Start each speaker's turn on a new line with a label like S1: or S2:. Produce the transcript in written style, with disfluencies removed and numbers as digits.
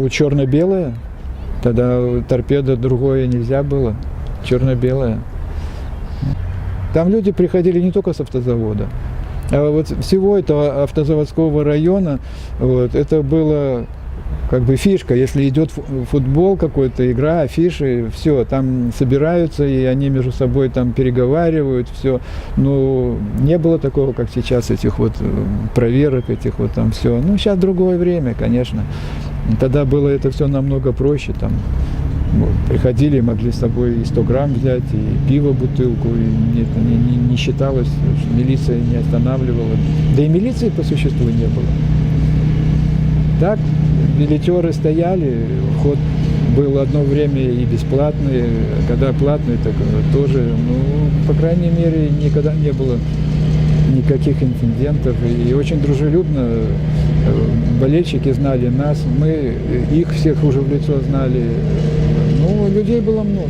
S1: Черно-белое, тогда торпеда другое нельзя было, черно-белое. Там люди приходили не только с автозавода, а вот всего этого автозаводского района, вот, это было как бы фишка. Если идет футбол какой-то, игра, афиши, все, там собираются, и они между собой там переговаривают, все. Но не было такого, как сейчас, этих вот проверок, этих вот там все. Ну, сейчас другое время, конечно. Тогда было это все намного проще, там. Вот, приходили, могли с собой и 100 грамм взять, и пиво, бутылку, и это не считалось, милиция не останавливала. Да и милиции по существу не было. Так, билетеры стояли, вход был одно время и бесплатный, когда платный, так тоже, ну, по крайней мере, никогда не было никаких инцидентов, и очень дружелюбно болельщики знали нас, мы их всех уже в лицо знали. Ну, людей было много.